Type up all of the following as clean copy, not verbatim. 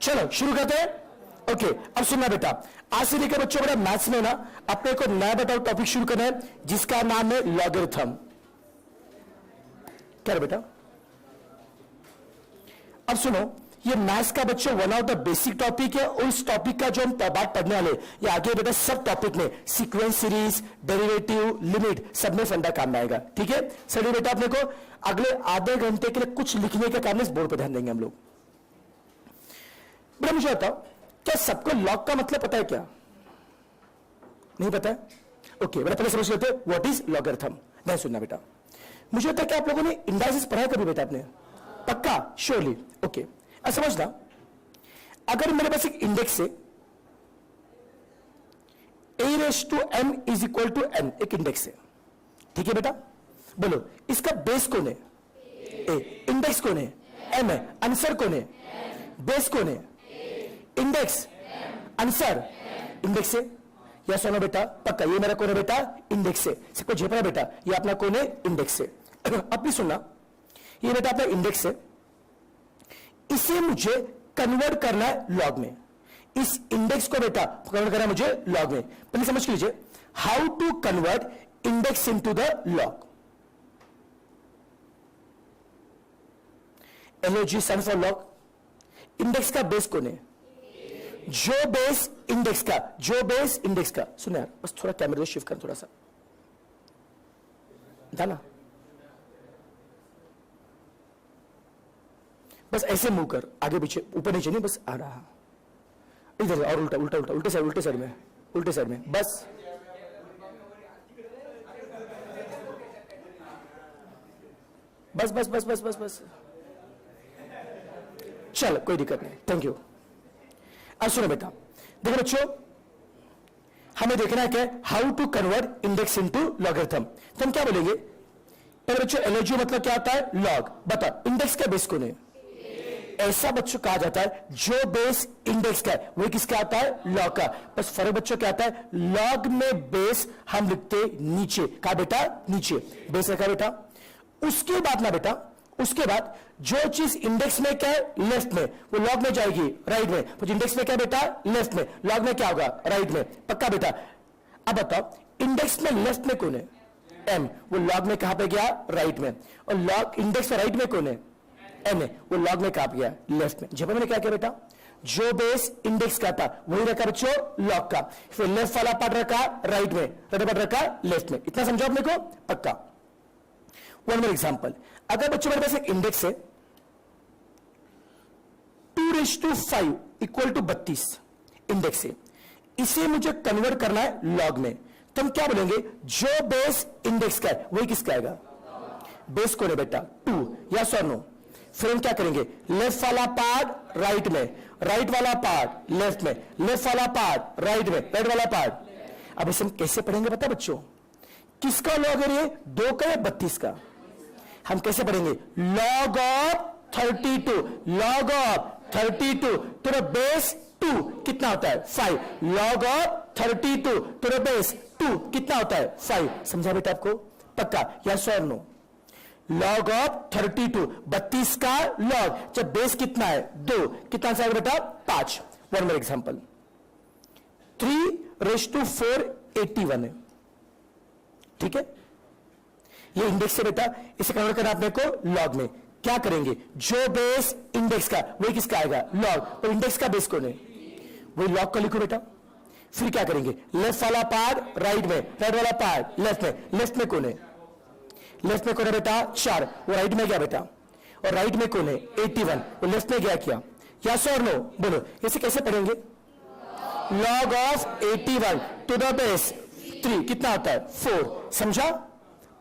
चलो शुरू करते हैं। ओके, अब सुनना बेटा, आज से लेकर बच्चों बेटा मैथ्स में ना अपने को नया बेटा टॉपिक शुरू करना है जिसका नाम है लॉगरिथम। क्या है बेटा? अब सुनो, ये मैथ्स का बच्चों one of the basic topic है और इस टॉपिक का जो हम बात पढ़ने वाले ये आगे बेटा सब टॉपिक में सीक्वेंस सीरीज, डेरिवेटिव, लिमिट सब में फंडा काम में आएगा। ठीक है सर? बेटा अपने को अगले आधे घंटे के लिए कुछ लिखने का काम इस बोर्ड पर ध्यान देंगे हम लोग। बेटा मुझे बताओ, क्या सबको लॉग का मतलब पता है क्या? नहीं पता है? ओके बेटा, पहले समझ लेते हैं व्हाट इज लॉगरिथम। नहीं सुनना बेटा, मुझे पता है कि आप लोगों ने इंडाइसिस पढ़ा कभी बेटा आपने? पक्का? श्योरली? ओके, अब समझना, अगर मेरे पास एक इंडेक्स है a⁻m is equal to n, एक इंडेक्स है, ठीक है बेटा? बोलो इसका बेस कौन है? a। इंडेक्स कौन है? m है। आंसर कौन है? बेस कौन है? इंडेक्स। आंसर इंडेक्स है। या सुनो बेटा, पक्का ये मेरा कौन है बेटा? इंडेक्स है। सबको झेपना बेटा, ये अपना कौन है? इंडेक्स है। अब भी सुनना, ये बेटा अपना इंडेक्स है, इसे मुझे कन्वर्ट करना है लॉग में। इस इंडेक्स को बेटा कन्वर्ट करना है मुझे लॉग में। पहले समझ लीजिए how to convert index into the log. LOG stand for log. Index का बेस कौन है? जो बेस इंडेक्स का, जो बेस इंडेक्स का। सुनो यार, बस थोड़ा कैमरे को शिफ्ट कर, थोड़ा सा ना, बस ऐसे मूव कर, आगे पीछे ऊपर नीचे नहीं, बस आ रहा इधर और उल्टा उल्टा उल्टा, उल्टे साइड, उल्टे साइड में, उल्टे साइड में, बस बस बस बस बस बस बस चल, कोई दिक्कत नहीं, थैंक यू। अब सुनो बेटा, देखो बच्चों, हमें देखना है क्या? How to convert index into logarithm. तो हम क्या बोलेंगे? पहले बच्चों LOG मतलब क्या होता है? लॉग। बता, इंडेक्स का बेस कौन है? ऐसा बच्चों कहा जाता है जो बेस इंडेक्स का है वही किसका आता है? लॉग का। बस फर्क बच्चों क्या आता है? लॉग में बेस हम लिखते नीचे। कहा बेटा? नीचे बेस रखा बेटा। उसके बाद ना बेटा, उसके बाद जो चीज इंडेक्स में क्या है? लेफ्ट में, वो लॉग में जाएगी राइट में। तो इंडेक्स में क्या बेटा? लेफ्ट में, लॉग में क्या होगा? राइट में। पक्का बेटा? अब बताओ, इंडेक्स में लेफ्ट में कौन है? m, वो लॉग में कहां पे गया? राइट में। और लॉग इंडेक्स में राइट में कौन है? n है, वो लॉग में कहां पे गया? लेफ्ट में। जब मैंने क्या किया बेटा? जो बेस इंडेक्स का था वही रखा बच्चों लॉग का, फिर लेफ्ट वाला पार्ट रखा राइट में, राइट पार्ट रखा लेफ्ट में। इतना समझो अपने को? पक्का। वन मोर एग्जांपल, अगर बच्चों मेरे पास एक इंडेक्स है 2⁵5 इक्वल टू 32 इंडेक्स है, इसे मुझे कन्वर्ट करना है लॉग में, तो हम क्या बोलेंगे? जो बेस इंडेक्स का है वही किसका आएगा? बेस कौन है बेटा? 2। यस और नो? फिर हम क्या करेंगे? लेफ्ट वाला पार्ट राइट में, राइट वाला पार्ट लेफ्ट में, लेफ्ट वाला पार्ट राइट में, राइट वाला पार्ट। अब इसे हम कैसे पढ़ेंगे बता बच्चों? किसका लॉग है ये? 2 का या 32 का? हम कैसे पढ़ेंगे? Log of 32, log of 32 to the base 2 कितना होता है? 5। Log of 32 to the base 2 कितना होता है? 5। समझा बेटा आपको? पक्का? यस और नो? लॉग ऑफ 32, 32 का लॉग, जब बेस कितना है? 2, कितना आंसर बेटा? 5। वन मोर एग्जांपल, 3⁴ 81 है, ठीक है? ये इंडेक्स है बेटा, इसे कन्वर्ट करना अपने को लॉग में। क्या करेंगे? जो बेस इंडेक्स का वही किसका आएगा? लॉग। और इंडेक्स का बेस कौन है? वही लॉग का लिखो बेटा। फिर क्या करेंगे? लेफ्ट वाला पार्ट राइट में, राइट वाला पार्ट लेफ्ट में। लेफ्ट में कौन है? लेफ्ट में कौन है बेटा? 4, वो राइट में गया बेटा। और राइट में कौन है? 81, वो लेफ्ट में गया क्या? यस और नो? बोलो, इसे कैसे पढ़ेंगे? Log of 81 to the base 3 कितना होता है? 4। समझा?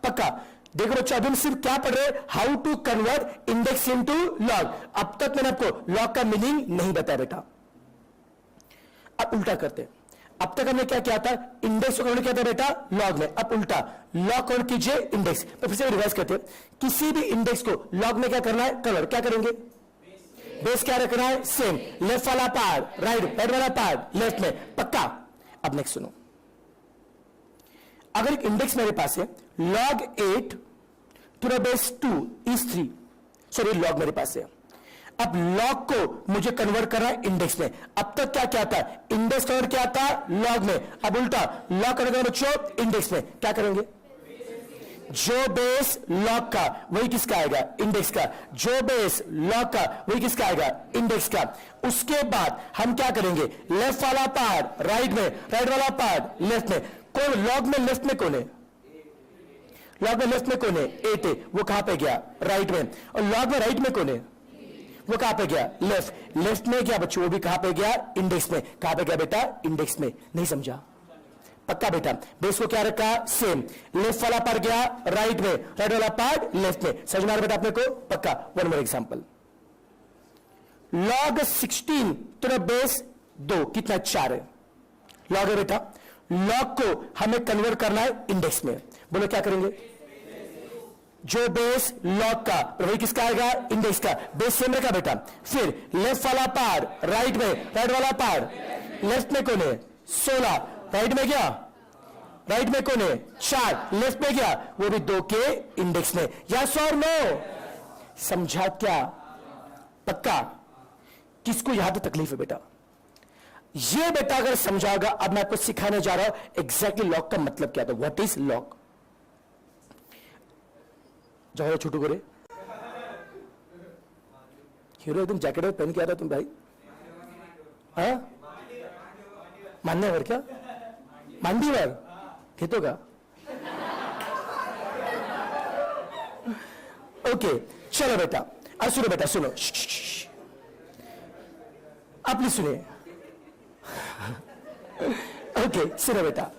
पक्का? देखो बच्चों, अभी हम सिर्फ क्या पढ़ रहे हैं? How to convert index into log. अब तक मैंने आपको लॉग का मीनिंग नहीं बताया बेटा। अब उल्टा करते हैं। अब तक हमने क्या किया था? इंडेक्स को कन्वर्ट किया था बेटा लॉग में। अब उल्टा, लॉग कन्वर्ट कीजिए इंडेक्स। तो फिर से रिवाइज करते हैं, किसी भी इंडेक्स को लॉग में क्या करना है? कन्वर्ट। क्या करेंगे? बेस क्या रखना है? सेम। लेफ्ट वाला पार्ट राइट, राइट वाला पार्ट लेफ्ट में। पक्का? अब नेक्स्ट सुनो, अगर एक इंडेक्स मेरे पास है log 8 to the base 2 is 3, sorry log मेरे पास है। अब लॉग को मुझे कन्वर्ट करना है इंडेक्स में। अब तक क्या क्या था, इंडेक्स कन्वर्ट क्या था लॉग में, अब उल्टा लॉग कन्वर्ट करना बच्चों इंडेक्स में। क्या करेंगे, जो बेस लॉग का वही किसका आएगा, इंडेक्स का। जो बेस लॉग का वही किसका आएगा, इंडेक्स का। उसके बाद हम क्या करेंगे, लेफ्ट वाला पार्ट राइट में, राइट वाला पार्ट लेफ्ट में। कौन लॉग में लेफ्ट में कौन है, लॉग में लेफ्ट में कौन है, 8 है, वो कहां पे गया, राइट में। और लॉग में राइट में कौन है, वो कहां पे गया, लेफ्ट। लेफ्ट में गया बच्चों, वो भी कहां पे गया, इंडेक्स में। कहां पे गया बेटा, इंडेक्स में। नहीं समझा, पक्का बेटा। बेस को क्या रखा, सेम। लेफ्ट वाला पार्ट गया राइट में, राइट वाला पार्ट लेफ्ट में। समझ में आ रहा बेटा अपने को, पक्का। वन मोर एग्जांपल, log 16 तो ना बेस 2 कितना, 4 है, लॉग है बेटा। लॉग को हमें कन्वर्ट करना है इंडेक्स में। बोलो क्या करेंगे, जो बेस लॉग का वही किसका आएगा, इंडेक्स का। बेस सेम रखा बेटा। फिर लेफ्ट वाला पार्ट राइट में, राइट वाला पार्ट लेफ्ट में कौन है, 16, राइट में गया, राइट में कौन है, 4, लेफ्ट में गया, वो भी 2 के इंडेक्स में। यस और नो, समझा क्या, पक्का। किसको यहां तक तकलीफ है बेटा, ये बेटा अगर समझाओगा। अब मैं आपको सिखाने जा रहा हूं एग्जैक्टली लॉग का मतलब क्या था, व्हाट इज लॉग। जाओ छोटू गोरे, हीरो एकदम जैकेट में पहन के आ रहा तुम भाई, हाँ मानने वर क्या, मांडी वर घेतो का। ओके चलो बेटा, अब सुनो बेटा, सुनो आप प्लीज सुनिए। ओके सुनो बेटा,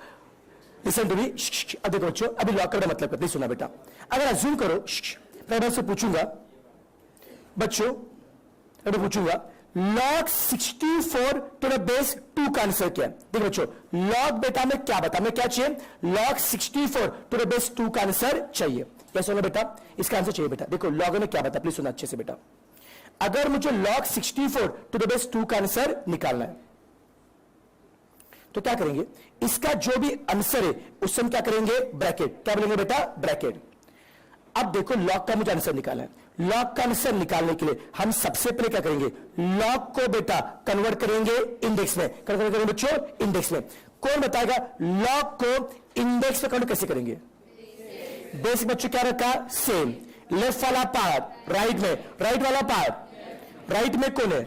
लिसन टू मी। अब देखो बच्चों, अभी लॉक करने मतलब प्लीज सुना बेटा। अगर अज्यूम करो, मैं आपसे पूछूंगा बच्चों, मैं पूछूंगा log 64 टू द बेस 2 का आंसर क्या है। देखो बच्चों, log बेटा में क्या बता, हमें क्या चाहिए, log 64 टू द बेस 2 का आंसर चाहिए। कैसे होगा बेटा, इसका आंसर चाहिए बेटा। देखो log में क्या बता, प्लीज सुना अच्छे से बेटा। अगर मुझे log 64 टू द बेस 2 का आंसर निकालना है तो क्या करेंगे, इसका जो भी आंसर है उससे हम क्या करेंगे, ब्रैकेट। क्या बोलेंगे बेटा, ब्रैकेट। अब देखो लॉग का मुझे आंसर निकालना है। लॉग का आंसर निकालने के लिए हम सबसे पहले क्या करेंगे, लॉग को बेटा कन्वर्ट करेंगे इंडेक्स में। कन्वर्ट करेंगे बच्चों इंडेक्स में। कौन बताएगा लॉग को इंडेक्स में कन्वर्ट कैसे करेंगे, बेसिक बच्चों क्या रखा, सेम। लेफ्ट वाला पार्ट राइट में, राइट वाला पार्ट राइट में कौन है,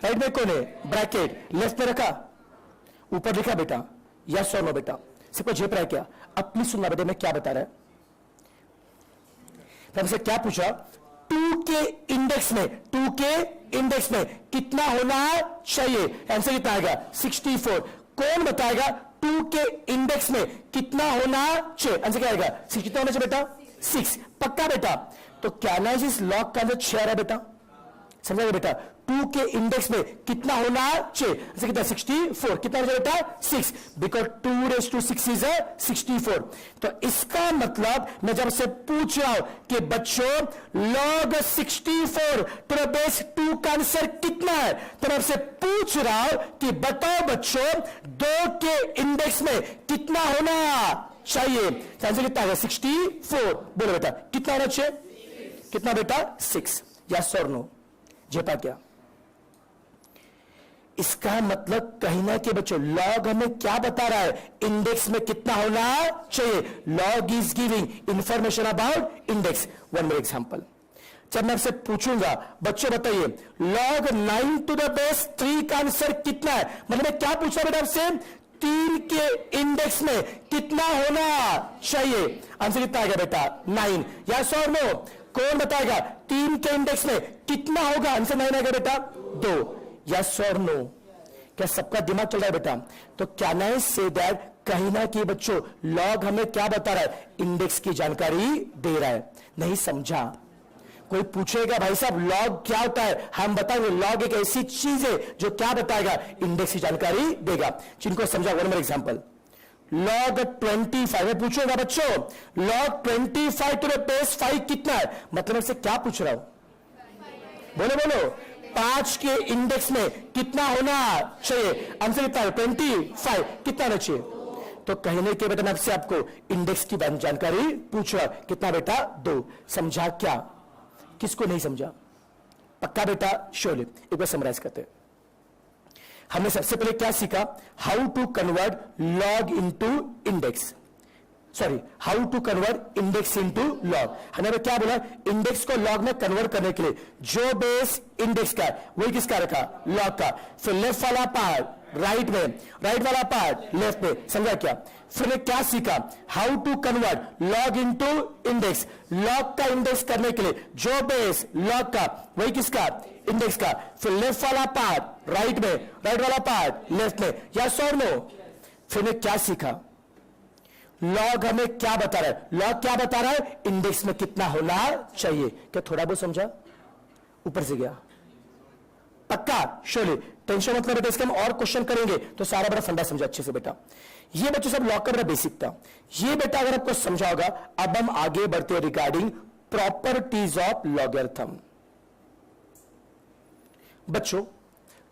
राइट में कौन है, ब्रैकेट। लेफ्ट में रखा, ऊपर लिखा बेटा, यस और नो बेटा। सबको झेप रहा है क्या, अब प्लीज सुनना बेटा मैं क्या बता रहा है। हमसे क्या पूछा, 2 के इंडेक्स में, 2 के इंडेक्स में कितना होना चाहिए, आंसर कितना आएगा, 64। कौन बताएगा 2 के इंडेक्स में कितना होना चाहिए, आंसर क्या आएगा, 6। कितना होना चाहिए बेटा, 6। पक्का बेटा। तो क्या ना इस लॉग का आंसर 6 है बेटा, समझा बेटा। 2 के इंडेक्स में कितना होना चाहिए, जैसे कितना, 64। कितना हो बेटा, 6, बिकॉज 2 रेज़ टू 6 इज 64। तो इसका मतलब मैं जब से पूछ रहा हूं कि बच्चों log 64 टू द बेस 2 का आंसर कितना है, तो मैं आपसे पूछ रहा हूं कि बताओ बच्चों 2 के इंडेक्स में कितना होना चाहिए। आंसर कितना है, 64। बोलो बेटा कितना होना चाहिए, कितना बेटा, 6। यस और नो, जेपा क्या। इसका मतलब कहीं ना कि बच्चों लॉग हमें क्या बता रहा है, इंडेक्स में कितना होना चाहिए। Log is giving information about index. One more example, जब मैं आपसे पूछूंगा बच्चों बताइए log 9 टू द बेस 3 का आंसर कितना है, मतलब मैं क्या पूछा बेटा आपसे, 3 के इंडेक्स में कितना होना चाहिए। आंसर कितना आएगा बेटा, 9। यस और नो, कौन बताएगा 3 के इंडेक्स में कितना होगा, आंसर 9 आएगा बेटा, 2। यस और नो, क्या सबका दिमाग चल रहा है बेटा। तो क्या ना से दैट कहीं ना कि बच्चों लॉग हमें क्या बता रहा है, इंडेक्स की जानकारी दे रहा है। नहीं समझा, कोई पूछेगा भाई साहब लॉग क्या होता है, हम बताएंगे लॉग एक ऐसी चीज है जो क्या बताएगा, इंडेक्स की जानकारी देगा। जिनको समझा, वन मोर एग्जांपल, log 25 में पूछूंगा बच्चों log 25 टू द बेस 5 कितना है, मतलब इससे क्या पूछ रहा हूं, बोलो बोलो, 5 के इंडेक्स में कितना होना चाहिए, आंसर कितना है, 25। कितना होना चाहिए, तो कहने के बेटा मैं आपसे आपको इंडेक्स की जानकारी पूछ रहा, कितना बेटा, 2। समझा क्या, किसको नहीं समझा, पक्का बेटा? श्योरली। एक बार समराइज करते हैं। हमने सबसे पहले क्या सीखा? How to convert log into index, sorry, how to convert index into log. हमने क्या बोला? इंडेक्स को लॉग में कन्वर्ट करने के लिए जो बेस इंडेक्स का है वही किसका रखा? लॉग का। फिर लेफ्ट वाला पार्ट राइट में, राइट वाला पार्ट लेफ्ट में। समझा क्या? फिर ने क्या सीखा? How to convert log into index. Log का इंडेक्स करने के लिए जो बेस लॉग का वही किसका? इंडेक्स का। फिर लेफ्ट वाला पार्ट राइट में, राइट वाला पार्ट लेफ्ट में। यस और नो? फिर ने क्या सीखा? लॉग हमें क्या बता रहा है? लॉग क्या बता रहा है? इंडेक्स में कितना होना चाहिए। क्या थोड़ा बहुत समझा? ऊपर से गया? पक्का? श्योरली। टेंशन मतलब बेटा, इसके हम और क्वेश्चन करेंगे तो सारा बड़ा फंडा समझा अच्छे से बेटा। ये बच्चों सब लॉग का बड़ा बेसिक था। ये बेटा अगर आपको समझा होगा, अब हम आगे बढ़ते हैं रिगार्डिंग प्रॉपर्टीज ऑफ लॉगरिथम। बच्चों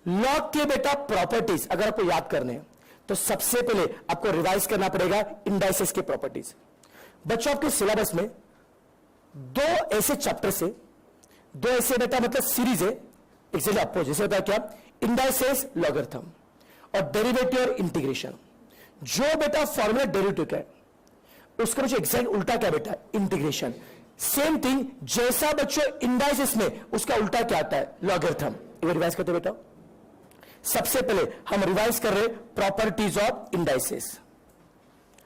लॉग के बेटा प्रॉपर्टीज अगर आपको याद करने हैं तो सबसे पहले आपको रिवाइज करना पड़ेगा इंडाइसेस के प्रॉपर्टीज। बच्चों आपके सिलेबस में दो ऐसे चैप्टर से, दो ऐसे बेटा मतलब सीरीज है एक्जेक्टली अपोज, जैसे होता है क्या? इंडाइसेस, लॉगरिथम और डेरिवेटिव और इंटीग्रेशन। जो बेटा फॉर्मूला डेरिवेटिव का है उसका बच्चों एग्जैक्ट उल्टा क्या बेटा? इंटीग्रेशन। सेम थिंग जैसा बच्चों इंडाइसेस में, उसका उल्टा क्या आता है? लॉगरिथम। रिवाइज करते बेटा। सबसे पहले हम रिवाइज कर रहे प्रॉपर्टीज ऑफ इंडाइसेस।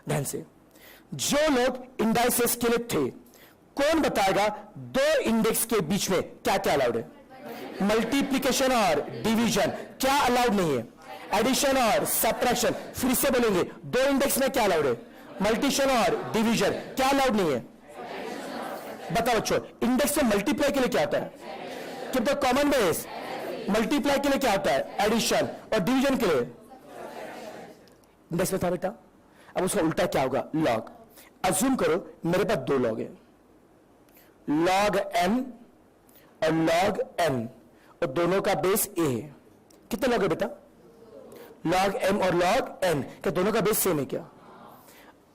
ध्यान से, जो लोग इंडाइसेस के लिए थे, कौन बताएगा दो इंडेक्स के बीच में क्या क्या अलाउड है? मल्टीप्लीकेशन और डिवीजन क्या अलाउड नहीं है? एडिशन और सब्ट्रैक्शन। फिर से बोलेंगे, दो इंडेक्स में क्या अलाउड है? मल्टीशन और डिवीजन क्या अलाउड नहीं है? बताओ बच्चों, इंडेक्स में मल्टीप्लाई के लिए क्या होता है? कितना कॉमन बेस? मल्टीप्लाई के लिए क्या होता है? एडिशन। और डिवीजन के लिए इंडेक्स में था बेटा। अब उसका उल्टा क्या होगा? लॉग। अज्यूम करो मेरे पास दो लॉग है, लॉग m और लॉग n, और दोनों का बेस a है। कितने लॉग है बेटा? लॉग m और लॉग n। क्या दोनों का बेस सेम है क्या?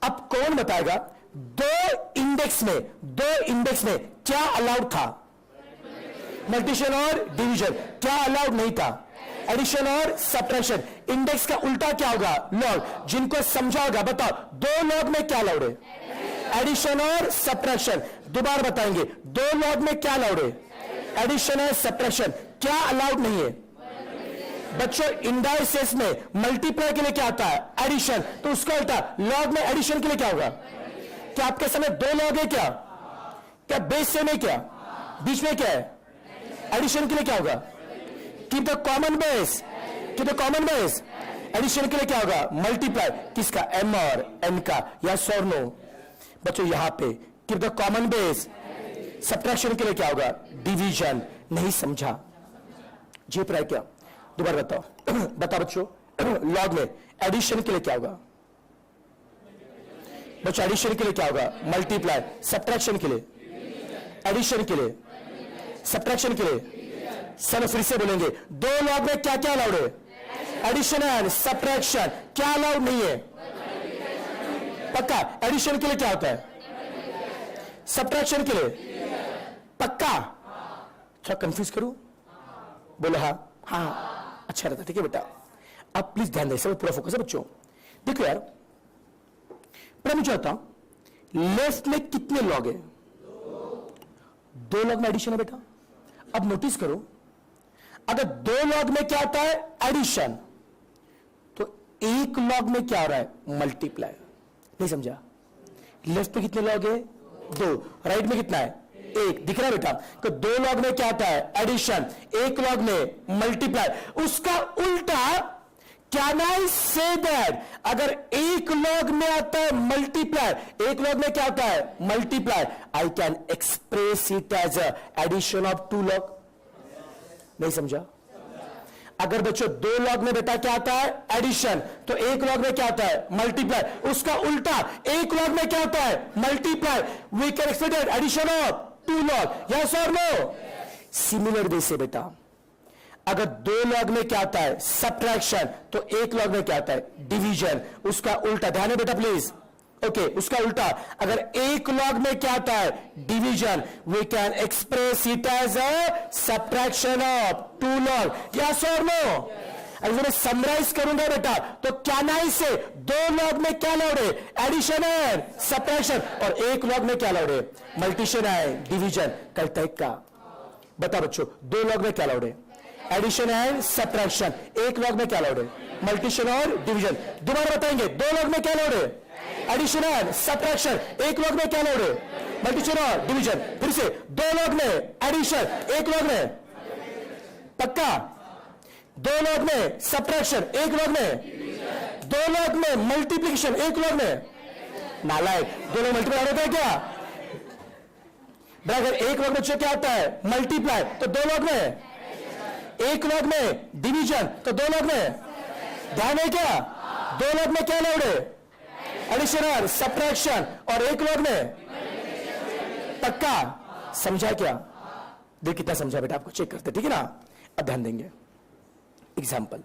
अब कौन बताएगा दो इंडेक्स में क्या अलाउड था? मल्टीशन और डिवीजन क्या अलाउड नहीं था? एडिशन और सब्ट्रैक्शन। इंडेक्स का उल्टा क्या होगा? लॉग। जिनको समझा होगा बताओ, दो लॉग में क्या अलाउड है? एडिशन और सब्ट्रैक्शन। दोबारा बताएंगे, दो लॉग में क्या अलाउड है? एडिशन और सब्ट्रैक्शन। क्या अलाउड नहीं है? बच्चों इंडाइसेस में मल्टीप्लाई के लिए क्या आता है? एडिशन। तो उसका उल्टा लॉग में एडिशन के लिए क्या होगा? क्या आपके समय दो लॉग है क्या? क्या बेस सेम है क्या? बीच में क्या है? एडिशन के लिए क्या होगा? Keep the common base, keep the common base. Addition के लिए क्या होगा? मल्टीप्लाई। किसका? m और n का। यस और नो? बच्चों यहां पे keep the common base. Subtraction के लिए क्या होगा? डिवीजन। नहीं समझा? जी प्राय क्या? दोबारा बताओ। बताओ बच्चों, लॉग में एडिशन के लिए क्या होगा? बच्चों एडिशन के लिए क्या होगा? मल्टीप्लाई। सब्ट्रैक्शन के लिए? एडिशन के लिए? सब्ट्रैक्शन के लिए? चलो फिर से बोलेंगे, दो लॉग में क्या क्या अलाउड है? Addition and subtraction. क्या अलाउड नहीं है? पक्का? एडिशन के लिए क्या होता है? सब्ट्रैक्शन के लिए? पक्का? अच्छा कंफ्यूज करूं? बोलो हाँ हाँ, अच्छा रहता। ठीक है बेटा, अब प्लीज ध्यान दें, पूरा फोकस है बच्चों। देखो यार, पर मैं चाहता हूं लेफ्ट में कितने लॉग है? दो लॉग में एडिशन है बेटा। अब नोटिस करो, अगर दो लॉग में क्या आता है? एडिशन, तो एक लॉग में क्या हो रहा है? मल्टीप्लाई। नहीं समझा? लेफ्ट में कितने लॉग है? दो। राइट में कितना है? एक। दिख रहा है बेटा? तो दो लॉग में क्या आता है? एडिशन। एक लॉग में मल्टीप्लाई। उसका उल्टा कैन आई से दैट, अगर एक लॉग में आता है मल्टीप्लाई, एक लॉग में क्या आता है? Multiply, I can express it as addition of two log. नहीं समझा? अगर बच्चों दो लॉग में बेटा क्या आता है? एडिशन, तो एक लॉग में क्या आता है? मल्टीप्लाई। उसका उल्टा एक लॉग में क्या होता है? Multiply. We can express addition of two log. Yes और नो? सिमिलर वे से बेटा, अगर दो लॉग में क्या आता है? सब्ट्रैक्शन, तो एक लॉग में क्या आता है? डिवीजन। उसका उल्टा, ध्यान है बेटा प्लीज, ओके उसका उल्टा, अगर एक लॉग में क्या आता है division, we can express it as a subtraction of two log, yes और नो? अगर मैं समराइज करूंगा बेटा तो क्या नहीं से दो लॉग में क्या लौड़े एडिशन है सब्ट्रैक्शन, और एक लॉग में क्या लौड़े मल्टीशन है डिवीजन। कल तक का बता बच्चों, दो लॉग में क्या लौड़े एडिशन एंड सब्ट्रैक्शन, एक लॉग में क्या लौड़े मल्टीशन और डिवीजन। दोबारा बताएंगे, दो लॉग में क्या लौड़े एडिशन एंड सब्ट्रैक्शन, एक लॉग में क्या लौड़े मल्टीशन और डिवीजन। फिर से दो लॉग में एडिशन, एक लॉग में पक्का, दो लॉग में सब्ट्रैक्शन, एक लॉग में, दो लॉग में मल्टीप्लिकेशन, एक लॉग में नालायक, दो लॉग मल्टीप्लाई होता है क्या? अगर एक लॉग में क्या होता है मल्टीप्लाई, तो दो लॉग में, एक लॉग में डिवीजन, तो दो लॉग में, ध्यान है क्या? दो लॉग में क्या लौड़े एडिशन और सब्ट्रैक्शन, और एक लॉग में पक्का। समझा क्या? देख कितना समझा बेटा, आपको चेक करते, ठीक है ना? अब ध्यान देंगे। Example,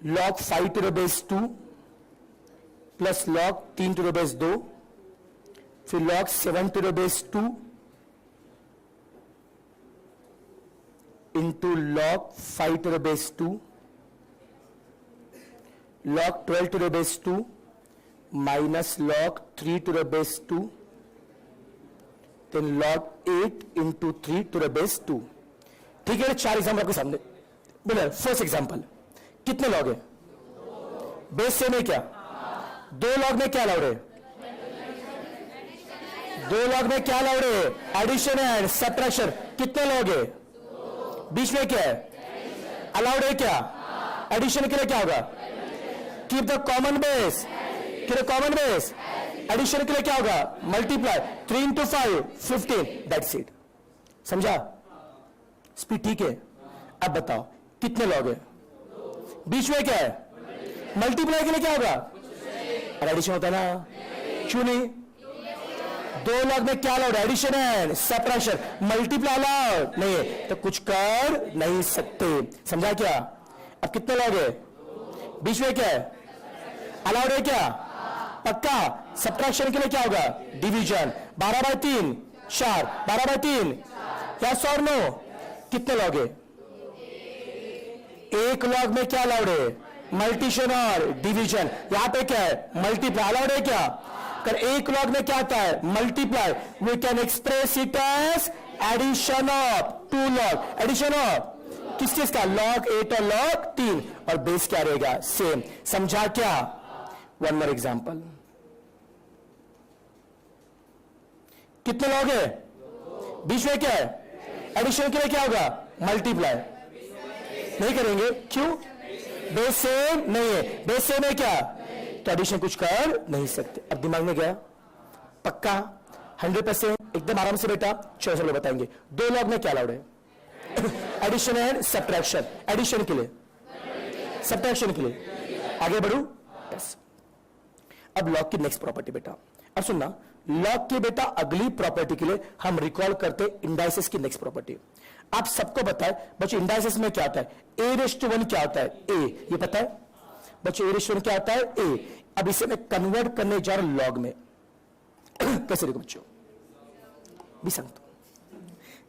log 5 to the base 2 plus log 3 to the base 2, फिर log 7 to the base 2 into log 5 to the base 2, log 12 to the base 2 minus log 3 to the base 2, then log 8 into 3 to the base 2। ठीक है, चार example आपके सामने बोले। First example, कितने log है base same है क्या? दो लॉग में क्या लौड़े, दो लॉग में क्या लौड़े एडिशन एंड सब्ट्रैक्शन, कितने लॉग है? बीच में क्या है अलाउड है क्या? एडिशन के लिए क्या होगा keep the common base, common base, addition के लिए क्या होगा मल्टीप्लाई, 3 into 5 15, दैट्स इट। समझा? स्पीड ठीक है? अब बताओ कितने लॉग है? बीच में क्या है मल्टीप्लाई के लिए क्या होगा और एडिशन होता है ना, क्यों नहीं? दो लॉग में क्या लॉग एडिशन है सब्ट्रैक्शन, मल्टीप्लाई अलाउड नहीं है तो कुछ कर नहीं सकते। समझा क्या? अब कितने लॉग है? बीच में क्या है अलाउड है क्या? पक्का। सब्ट्रैक्शन के लिए क्या होगा डिवीजन, 12/3 4, 12/3 यस और नो? कितने लॉग है? एक लॉग में क्या अलाउड है मल्टीशन और डिवीजन, यहां पे क्या है मल्टीप्लाई अलाउड है क्या? कर एक लॉग में क्या आता है multiply, we can express it as addition of two log, addition of किस चीज का log 8 और log 3, और बेस क्या रहेगा सेम। समझा क्या? वन मोर एग्जांपल, कितने लॉग है? बीच में क्या है एडिशन के लिए क्या होगा मल्टीप्लाई, नहीं करेंगे क्यों? बेस सेम नहीं है, बेस सेम है क्या तो एडिशन कुछ कर नहीं सकते। अब दिमाग में गया पक्का 100% एकदम आराम से बेटा, चलो सब लोग बताएंगे दो लॉग में क्या अलाउड है एडिशन एंड सब्ट्रैक्शन, एडिशन के लिए सब्ट्रैक्शन के लिए आगे बढ़ू बस। अब लॉग की नेक्स्ट प्रॉपर्टी बेटा, अब सुनना, लॉग की बेटा अगली प्रॉपर्टी के लिए हम रिकॉल करते इंडाइसेस की नेक्स्ट प्रॉपर्टी। आप सबको पता है बच्चों इंडाइसेस में क्या होता है, a⁻1 क्या होता है a, ये पता है बच्चों a⁻1 क्या होता है a। अब इसे मैं कन्वर्ट करने जा रहा हूं लॉग में कैसे देखो बच्चों भी संगत,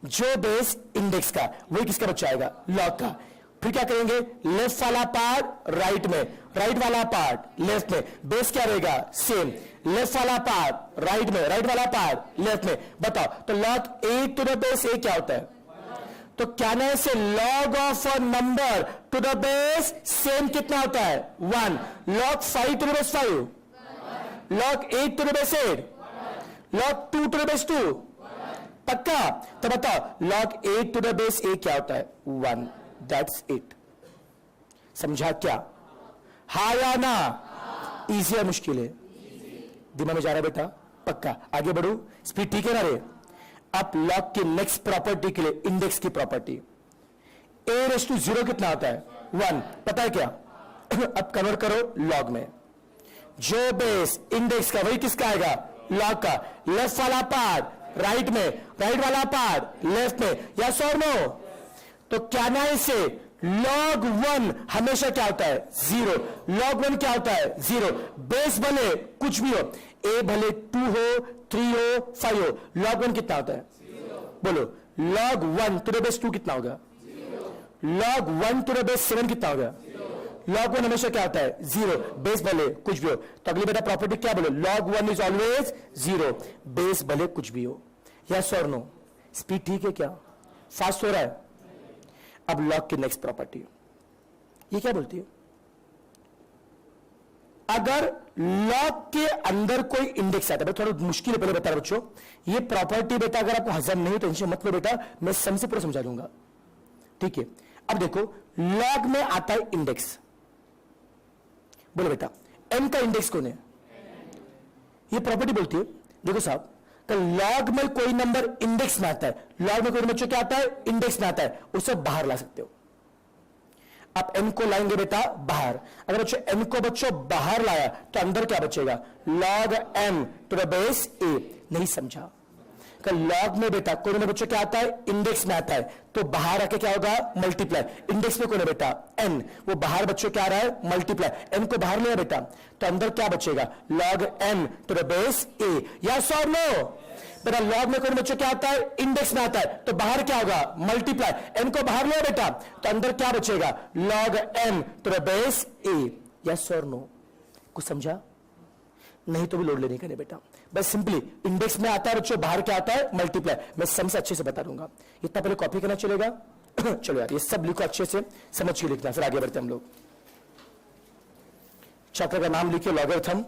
जो बेस इंडेक्स का वही किसका बच्चा आएगा लॉग का। फिर क्या करेंगे लेफ्ट वाला पार्ट राइट में, राइट वाला पार्ट लेफ्ट में, बेस क्या रहेगा सेम, लेफ्ट वाला पार्ट राइट में, राइट वाला पार्ट लेफ्ट में। बताओ तो log 8 to the base a क्या होता है? तो क्या नहीं से log of a number to the base same कितना होता है 1, log 5 to the base 5, log 8 to the base 8, log 2 to the base 2, पक्का। तो बताओ log 8 to the base a क्या होता है 1, दैट्स इट। समझा क्या? हा या ना? इजी है मुश्किल है? दिमाग में जा रहा है बेटा पक्का। आगे बढ़ू, स्पीड ठीक है ना रे? अब लॉग की नेक्स्ट प्रॉपर्टी के लिए इंडेक्स की प्रॉपर्टी a⁻0 कितना होता है 1, पता है क्या? अब कन्वर्ट करो लॉग में, जो बेस इंडेक्स का वही किसका आएगा लॉग का, लेफ्ट वाला पार्ट राइट में, राइट वाला पार्ट लेफ्ट में, यस और नो? तो क्या ना इसे लॉग वन हमेशा क्या होता है? जीरो। लॉग वन क्या होता है? जीरो। बेस भले कुछ भी हो, ए भले 2 हो, 3 हो, 5 हो, लॉग वन कितना होता है? बोलो, लॉग 1 टू द बेस 2 कितना होगा? लॉग 1 टू द बेस 7 कितना होगा? लॉग 1 हमेशा क्या होता है? जीरो। बेस भले कुछ भी हो, तो अगली बेटा प्रॉपर्टी क्या बोलो? Log 1 is always zero, base भले कुछ भी हो। यस और नो? स्पीड ठीक है क्या? फास्ट हो रहा है? अब लॉग की नेक्स्ट प्रॉपर्टी, ये क्या बोलती है? अगर लॉग के अंदर कोई इंडेक्स आता है, थोड़ा मुश्किल है, पहले बता रहा बच्चों, ये प्रॉपर्टी बेटा अगर आपको हजम नहीं हो टेंशन मत लो बेटा, मैं सम से पूरा समझा दूंगा, ठीक है? अब देखो, लॉग में आता है इंडेक्स, बोलो बेटा n का इंडेक्स कौन है? ये प्रॉपर्टी बोलती है, देखो साहब, तो लॉग में कोई नंबर इंडेक्स में आता है, लॉग में कोई बच्चों क्या आता है? इंडेक्स में आता है, उसे बाहर ला सकते हो। आप n को लाएंगे बेटा बाहर, अगर बच्चों n को बच्चों बाहर लाया तो अंदर क्या बचेगा? Log m to the base a। नहीं समझा? लॉग में बेटा कोई ना बच्चों क्या आता है? इंडेक्स में आता है, तो बाहर आके क्या होगा? मल्टीप्लाई। इंडेक्स में कौन है बेटा? n, वो बाहर बच्चों क्या आ रहा है? मल्टीप्लाई। n को बाहर लिया बेटा, तो अंदर क्या बचेगा? Log m to the base a। Yes और नो? बेटा लॉग में कौन बच्चों क्या आता है? इंडेक्स में आता है, तो बाहर क्या होगा? मल्टीप्लाई। n को बाहर लिया बेटा, तो अंदर क्या बचेगा? Log m to the base a। Yes और नो? कुछ समझा? नहीं तो भी लोड लेने का नहीं बेटा, बस सिंपली इंडेक्स में आता है बच्चों, बाहर क्या आता है? मल्टीप्लाई। मैं सम से अच्छे से बता दूंगा, इतना पहले कॉपी करना चलेगा। चलो यार, ये सब लिखो अच्छे से, समझ के लिखना, फिर आगे बढ़ते हम लोग। चैप्टर का नाम लिखिए लॉगरिथम।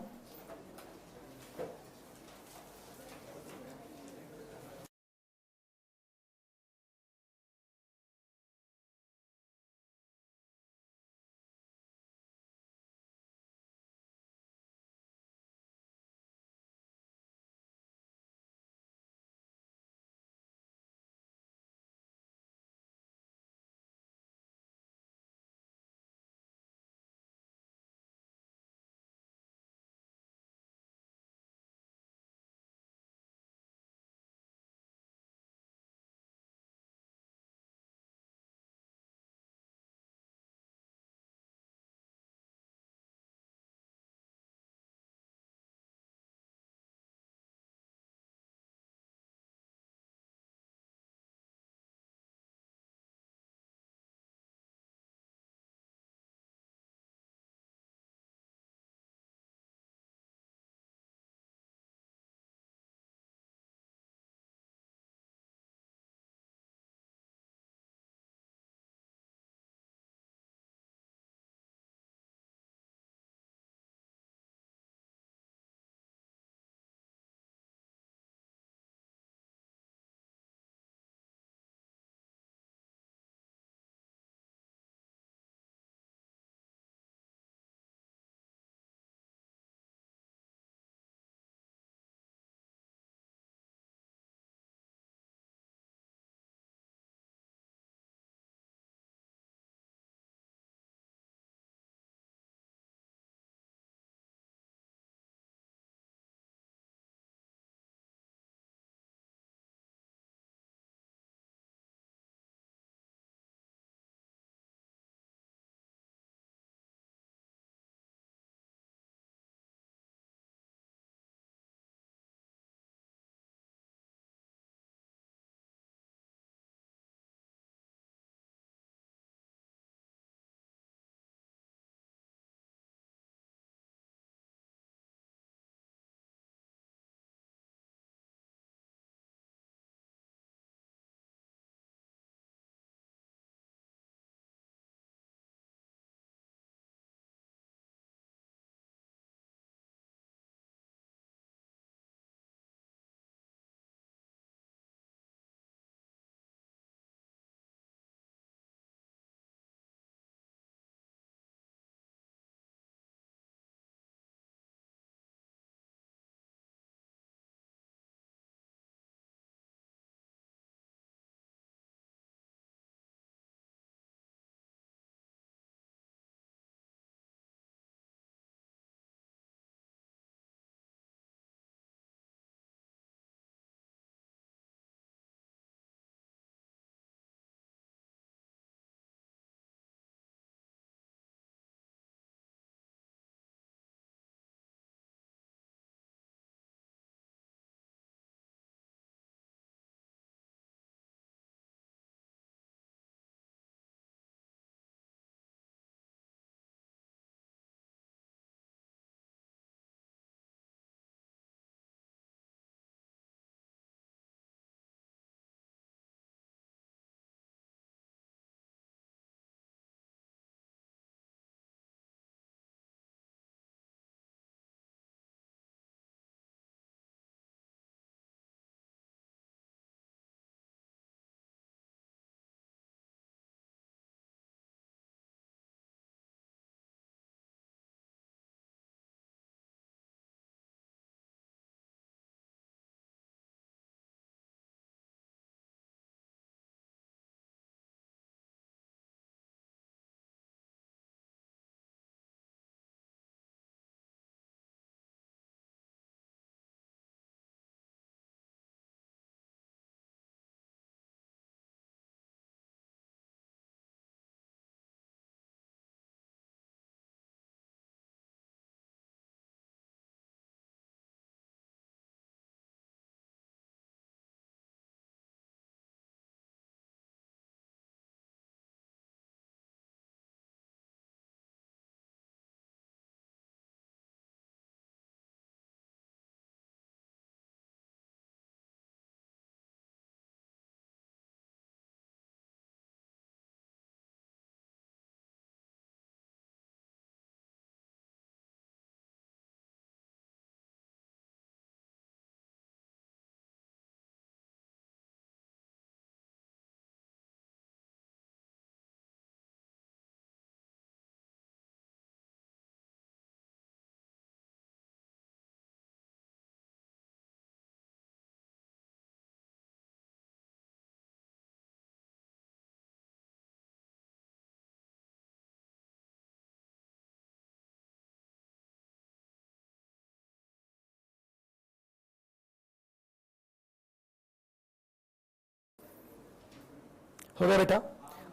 हो गया बेटा।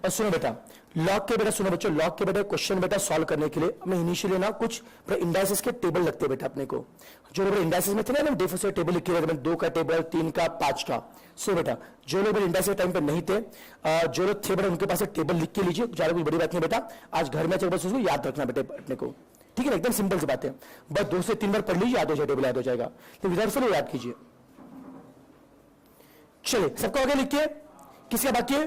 और सुनो बेटा, लॉग के बेटा, सुनो बच्चों, लॉग के बेटा क्वेश्चन बेटा सॉल्व करने के लिए हमें इनिशियली ना कुछ इंडाइसिस के टेबल लगते हैं बेटा अपने को। जो लोग इंडाइसिस में थे ना, डेफो से टेबल लिखे हुए, 2 का टेबल, 3 का, 5 का। सो बेटा जो लोग इंडाइसिस टाइम पे नहीं थे, जो लोग थे बेटा, उनके पास टेबल लिख के लीजिए, ज्यादा कोई बड़ी बात नहीं बेटा। आज घर में बस उसको याद रखना बेटे अपने को, ठीक है, एकदम सिंपल सी बात है, बस 2 से 3 बार पढ़ लीजिए, याद हो जाए, टेबल याद हो जाएगा। तो विदाउट याद कीजिए। चलिए सबको आगे लिखिए, किसका बाकी है?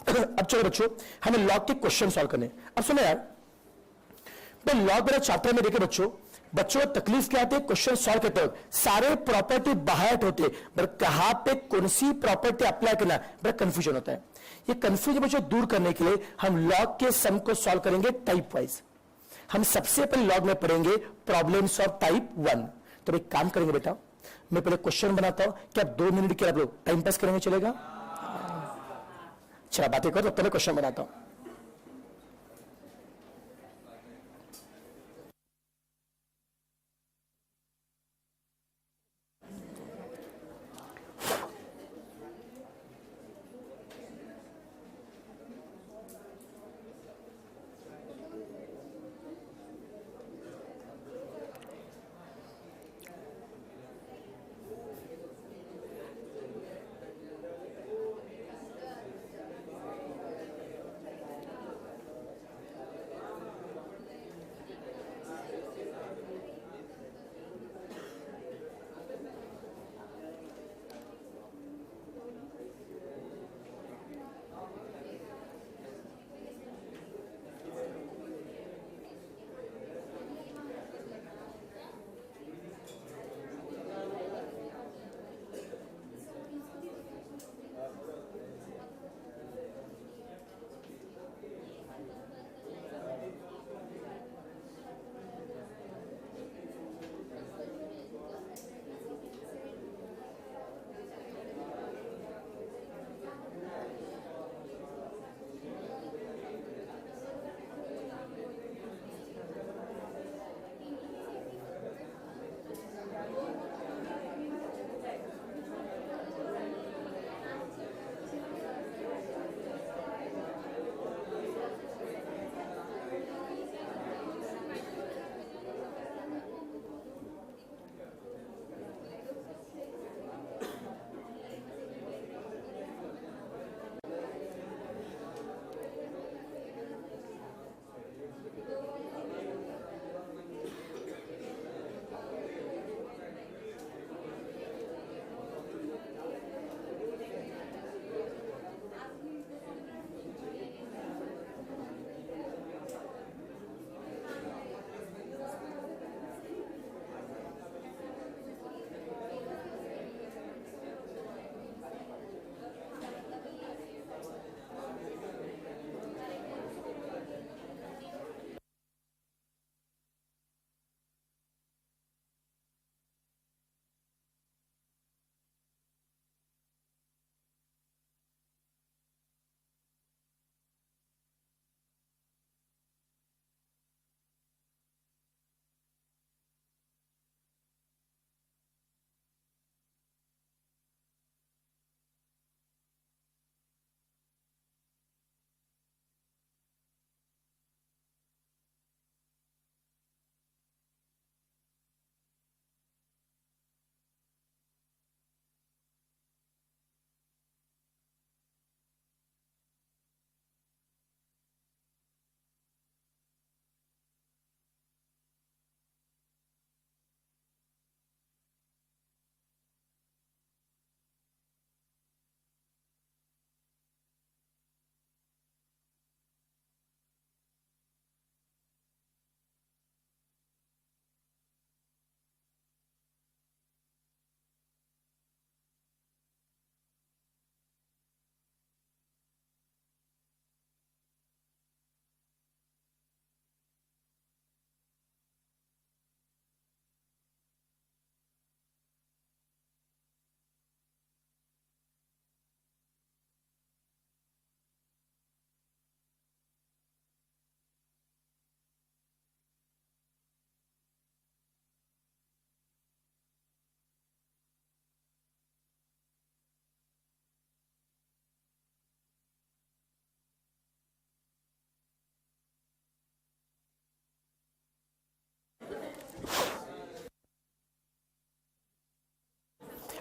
अब चलो बच्चों, हमें लॉग के क्वेश्चन सॉल्व करने। अब सुनो यार, लॉग मेरा चैप्टर में देखे बच्चों, बच्चों को तकलीफ क्या आती है क्वेश्चन सॉल्व करते वक्त? सारे प्रॉपर्टी बाहर होते हैं, कहां पे कौन सी प्रॉपर्टी अप्लाई करना, बड़ा कंफ्यूजन होता है। ये कंफ्यूजन बच्चों दूर करने के लिए हम लॉग के सम को सॉल्व करेंगे टाइप वाइज। हम सबसे पहले लॉग में पढ़ेंगे प्रॉब्लम्स ऑफ टाइप 1। तो एक काम करेंगे बेटा, मैं पहले क्वेश्चन बनाता हूं, क्या आप 2 मिनट के आप लोग टाइम पास करेंगे, चलेगा? चला बातें करो, तो पहले क्वेश्चन बनाता हूं।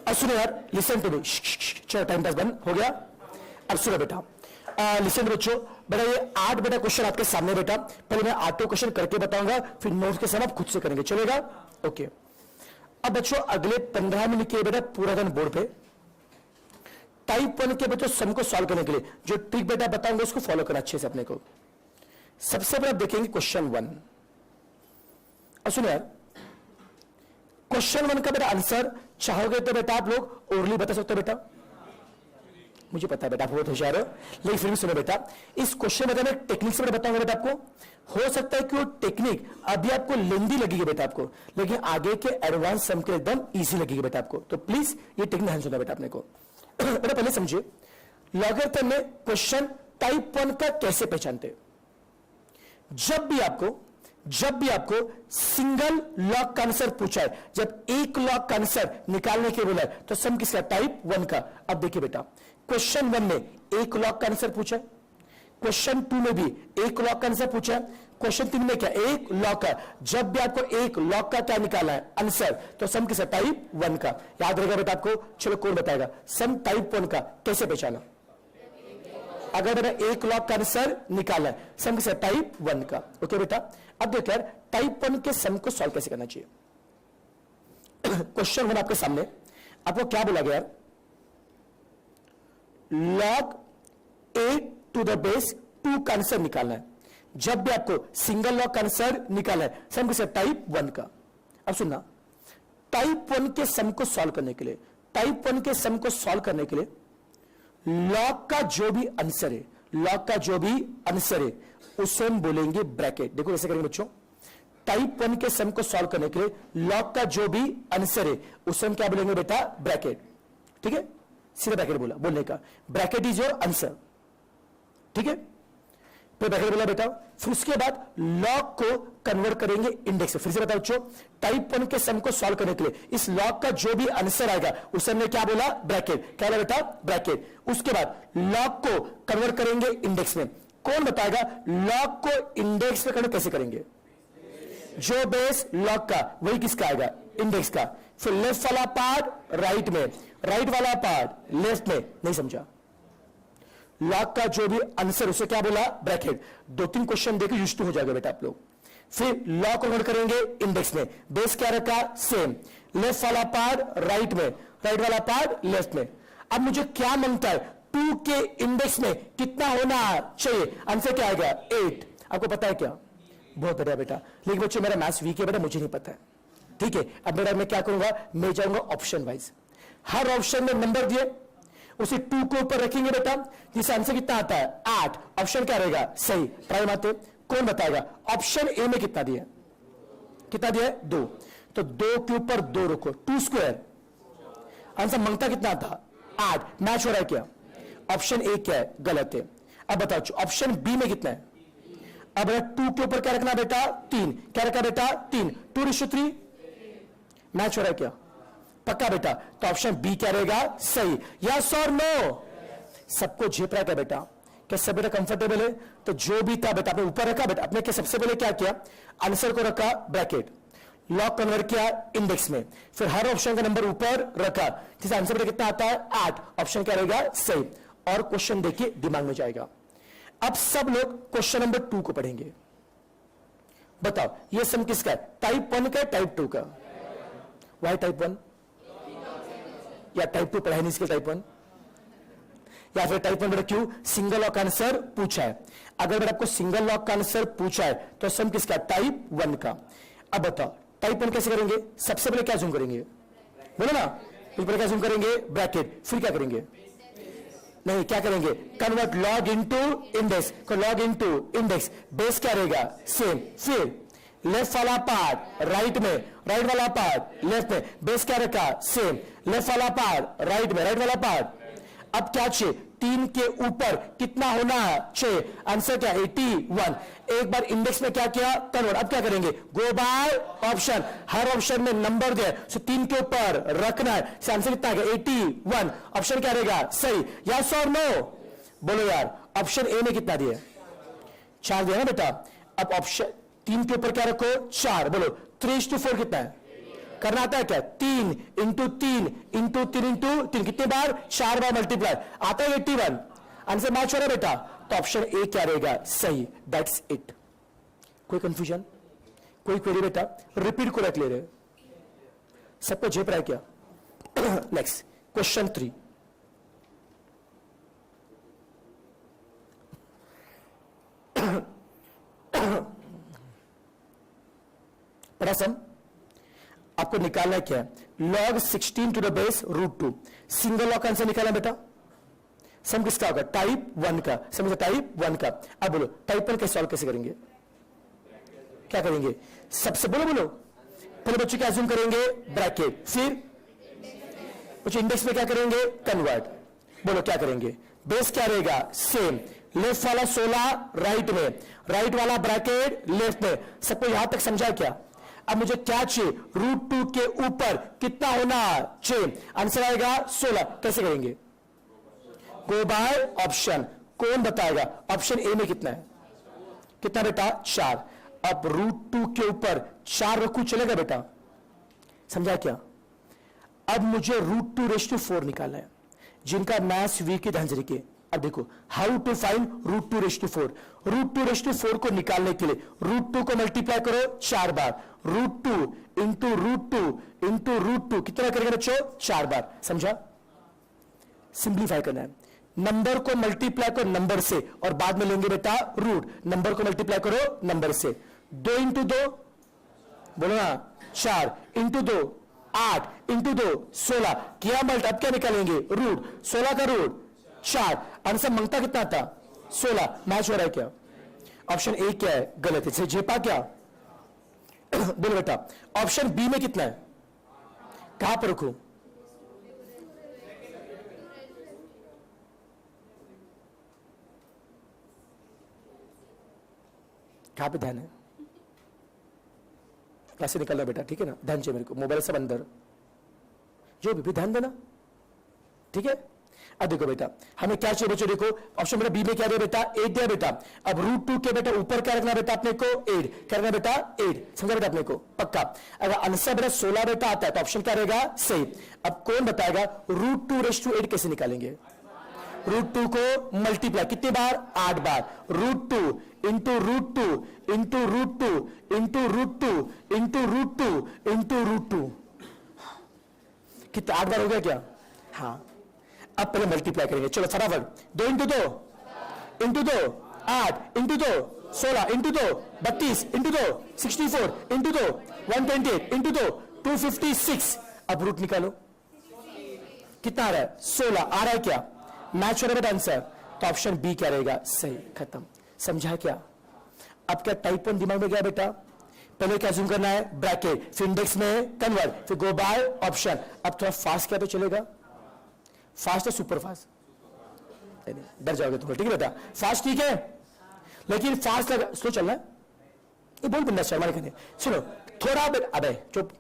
अब सुनो यार, लिसन टू मी। चलो टाइम पास बंद हो गया। अब सुनो बेटा, लिसन बच्चों, बेटा ये 8 बेटा क्वेश्चन आपके सामने बेटा। पहले मैं 8 क्वेश्चन करके बताऊंगा, फिर नोट्स के साथ आप खुद से करेंगे, चलेगा? ओके। अब बच्चों अगले 15 मिनट के बेटा पूरा दिन बोर्ड पे टाइप 1 के बच्चों सम को सॉल्व करने के लिए जो ट्रिक बेटा बताऊंगा उसको फॉलो करना अच्छे से अपने को। सबसे पहले आप देखेंगे क्वेश्चन 1। अब सुनो यार, क्वेश्चन 1 का बेटा आंसर चाहोगे तो बेटा आप लोग ओरली बता सकते हो बेटा। मुझे पता है बेटा आप बहुत होशियार हो, लेकिन फिर भी सुनो बेटा, इस क्वेश्चन में मैं टेक्निक से बेटा बताऊंगा बेटा आपको। हो सकता है कि वो टेक्निक अभी आपको लेंदी लगेगी बेटा आपको, लेकिन आगे के एडवांस सम के एकदम इजी लगेगी बेटा आपको। तो प्लीज ये टेक्निक ध्यान सुनना बेटा अपने को। बेटा पहले समझिए, लॉगरिथम में क्वेश्चन टाइप 1 का कैसे पहचानते हैं। जब भी आपको सिंगल लॉग का आंसर पूछा है, जब एक लॉग का आंसर निकालने के बोला है, तो सम किसका? टाइप 1 का। अब देखिए बेटा, क्वेश्चन 1 में एक लॉग का आंसर पूछा है, क्वेश्चन 2 में भी एक लॉग का आंसर पूछा है, क्वेश्चन 3 में क्या? एक लॉग का। जब भी आपको एक लॉग का क्या निकालना है आंसर, तो सम किसका? टाइप 1 का। याद रहेगा बेटा आपको। चलो कौन बताएगा सम टाइप 1 का कैसे पहचाना? अगर बेटा एक लॉग का आंसर निकाला है, सम किसका? टाइप 1 का। ओके बेटा, अब देखो यार टाइप 1 के सम को सॉल्व कैसे करना चाहिए। क्वेश्चन 1 आपके सामने, आपको क्या बोला गया? लॉग 8 टू द बेस 2 का आंसर निकालना है। जब भी आपको सिंगल लॉग का आंसर निकालना है, सम किसका? टाइप 1 का। अब सुनना, टाइप 1 के सम को सॉल्व करने के लिए, टाइप 1 के सम को सॉल्व करने के लिए लॉग का जो भी आंसर है, लॉग का जो भी आंसर है उसे हम बोलेंगे ब्रैकेट। देखो कैसे करेंगे बच्चों, टाइप 1 के सम को सॉल्व करने के लिए लॉग का जो भी आंसर है उसे हम क्या बोलेंगे बेटा? ब्रैकेट। ठीक है, सीधा ब्रैकेट बोला बोलने का, ब्रैकेट इज योर आंसर। ठीक है, तो ब्रैकेट बोला बेटा। फिर उसके बाद लॉग को कन्वर्ट करेंगे इंडेक्स से। फिर से बताओ बच्चों, टाइप 1 के सम को सॉल्व करने के लिए इस लॉग का जो भी आंसर आएगा उसे हमने क्या बोला? ब्रैकेट। क्या बोला बेटा? ब्रैकेट। उसके बाद लॉग को कन्वर्ट करेंगे इंडेक्स में। कौन बताएगा लॉग को इंडेक्स में कन्वर्ट कैसे करेंगे? जो बेस लॉग का वही किसका आएगा? इंडेक्स का। फिर लेफ्ट वाला पार्ट राइट में, राइट वाला पार्ट लेफ्ट में। नहीं समझा? लॉग का जो भी आंसर उसे क्या बोला? ब्रैकेट। 2-3 क्वेश्चन देखो यूज्ड टू हो जाएगा बेटा आप लोग। फिर लॉग कन्वर्ट करेंगे इंडेक्स में, बेस क्या रखा? सेम। लेफ्ट वाला पार्ट राइट में, राइट वाला पार्ट लेफ्ट में। अब मुझे क्या मांगता है? 2 के इंडेक्स में कितना होना चाहिए? आंसर क्या आएगा? 8। आपको पता है क्या? बहुत बढ़िया बेटा, लेकिन बच्चों मेरा मैथ्स वीक है बेटा, मुझे नहीं पता है। ठीक है, अब बेटा मैं क्या करूंगा? मैं जाऊंगा ऑप्शन वाइज। हर ऑप्शन में नंबर दिए, उसे 2 के ऊपर रखेंगे बेटा, जिससे आंसर कितना आता है? 8। ऑप्शन क्या रहेगा? सही। ट्राई मारते। कौन बताएगा? ऑप्शन ए में कितना दिया? कितना दिया है? 2। तो 2 के ऊपर 2 रखो, 2 स्क्वायर। आंसर मांगता कितना था? 8। मैच हो रहा है क्या? ऑप्शन ए क्या है? गलत है। अब बताओ ऑप्शन बी में कितना है? अब 2 के ऊपर क्या रखना बेटा? 3। क्या रखा बेटा? 3। 2:3 मैच हो रहा है क्या? पक्का बेटा। तो ऑप्शन बी क्या रहेगा? सही। यस और नो? सबको झेप रहा है क्या बेटा? क्या सब बेटा कंफर्टेबल है? तो जो भी था बेटा आपने ऊपर रखा बेटा, आपने क्या सबसे पहले क्या किया? आंसर को रखा ब्रैकेट, लॉग कन्वर्ट किया इंडेक्स में, फिर हर ऑप्शन का नंबर ऊपर रखा, जिससे आंसर बेटा कितना आता है? 8। ऑप्शन क्या रहेगा? सही। और क्वेश्चन देखिए दिमाग में जाएगा। अब सब लोग क्वेश्चन नंबर 2 को पढ़ेंगे। बताओ ये सम किसका है? टाइप 1 का, टाइप 2 का? Why type 1? या टाइप 2 पढ़ाई नहीं इसके टाइप 1? या फिर टाइप 1 बेटा क्यों? सिंगल लॉग का आंसर पूछा है। अगर बेटा आपको सिंगल लॉग का आंसर पूछा है तो सम किसका? टाइप 1 का। अब बताओ टाइप 1 कैसे करेंगे? सबसे पहले क्या जूम करेंगे? बोलो ना, पहले क्या जूम करेंगे? ब्रैकेट। फिर क्या करेंगे? नहीं, क्या करेंगे? Convert log into index. Log into index, base क्या रहेगा? सेम। फिर लेफ्ट वाला पार्ट राइट में, राइट वाला पार्ट लेफ्ट में, बेस क्या रखा? सेम। लेफ्ट वाला पार्ट राइट में, राइट वाला पार्ट। अब क्या चाहिए? 3 के ऊपर कितना होना चाहिए? आंसर क्या? 81। एक बार इंडेक्स में क्या किया? कन्वर्ट। अब क्या करेंगे? गो बाय ऑप्शन। हर ऑप्शन में नंबर दिया, सो 3 के ऊपर रखना है। आंसर कितना आ गया? 81। ऑप्शन क्या रहेगा? सही। यस और नो? बोलो यार, ऑप्शन ए में कितना दिया? 4 दिया ना बेटा। अब ऑप्शन 3 के ऊपर क्या रखो? 4। बोलो 3:4 कितना है? करना आता है क्या? 3 इंटू 3 इंटू 3 इंटू 3, कितने बार? 4 बार मल्टीप्लाई, आता है 81। आंसर मैच हो रहा है बेटा, तो ऑप्शन ए क्या रहेगा? सही, दैट्स इट। कोई कंफ्यूजन, कोई क्वेरी बेटा? रिपीट को रख ले रहे, सबको झेप रहा है क्या? Next question 3। पढ़ा सम? आपको निकालना है क्या? log 16 टू द बेस रूट 2। सिंगल लॉग का आंसर निकालना बेटा। सम किसका होगा? टाइप 1 का। समझे? टाइप 1 का। अब बोलो टाइप 1 के सॉल्व कैसे करेंगे? क्या करेंगे? सबसे बोलो बोलो, पहले बच्चों क्या अज्यूम करेंगे? ब्रैकेट, फिर बच्चों इंडेक्स में क्या करेंगे? कन्वर्ट। बोलो क्या करेंगे? बेस क्या रहेगा? सेम। लेफ्ट वाला 16 राइट में, राइट वाला ब्रैकेट लेफ्ट में। सबको यहां तक समझा क्या? अब मुझे क्या चाहिए? रूट 2 के ऊपर कितना होना चाहिए? आंसर आएगा 16। कैसे करेंगे? गो बाय ऑप्शन। कौन बताएगा? ऑप्शन ए में कितना है? कितना बेटा? 4। अब रूट 2 के ऊपर 4 रखू, चलेगा बेटा? समझा क्या? अब मुझे रूट 2/4 निकालना है। जिनका मैथ्स वीक है धंजरी के, अब देखो how to find root 2/4। Root 2/4 को निकालने के लिए रूट 2 को मल्टीप्लाई करो 4 बार। Root 2 into root 2 into root 2 कितना करेगा बच्चों? 4 बार। समझा? सिंप्लीफाई करना है। नंबर को मल्टीप्लाई करो नंबर से और बाद में लेंगे बेटा रूट। नंबर को मल्टीप्लाई करो नंबर से। 2 इंटू 2 बोलो ना 4 इंटू 2 8 इंटू 2 16 किया मल्ट। अब क्या निकालेंगे? रूट। 16 का रूट 4। आंसर मांगता कितना था? 16। मैच हो रहा है क्या? ऑप्शन ए क्या है? गलत है। जेपा क्या? बोलो बेटा ऑप्शन बी में कितना है? कहां पर रखूं? कहां पे ध्यान है? कैसे निकलना बेटा? ठीक है ना? ध्यान चाहिए मेरे को। मोबाइल सब अंदर, जो भी ध्यान देना, ठीक है? अब देखो बेटा हमें क्या चाहिए बच्चों? देखो ऑप्शन बेटा बी में क्या दिया बेटा? 8 दिया बेटा। अब रूट 2 के बेटा ऊपर क्या रखना बेटा अपने को? 8 करना बेटा 8। समझा बेटा अपने को? पक्का। अगर आंसर बेटा 16 बेटा आता है तो ऑप्शन क्या रहेगा? सही। अब कौन बताएगा रूट 2/8 कैसे निकालेंगे? रूट 2 को मल्टीप्लाई कितनी बार? 8 बार। Root 2 into root 2 into root 2 into root 2 into root 2 into root 2। कितना? 8 बार हो गया क्या? हाँ। अब पहले मल्टीप्लाई करेंगे। चलो फटाफट। 2 into 2 into 2 8 into 2 16 into 2 32 into 2 64 into 2 128 into 2 256। अब रूट निकालो। कितना आ रहा है? 16 आ रहा है क्या? मैच हो रहा है आंसर। तो ऑप्शन बी क्या रहेगा? सही। खत्म। समझा क्या? अब क्या टाइप 1 दिमाग में गया बेटा? पहले क्या जूम करना है? ब्रैकेट, फिर इंडेक्स में कन्वर्ट, फिर गो बाय ऑप्शन। अब थोड़ा फास्ट क्या तो चलेगा? फास्ट है सुपर फास्ट? डर जाओगे तुम। ठीक है बेटा फास्ट ठीक है, लेकिन फास्ट लगा स्लो चलना है। ये बोल बंदा शर्मा नहीं। सुनो थोड़ा बेटा, अबे चुप।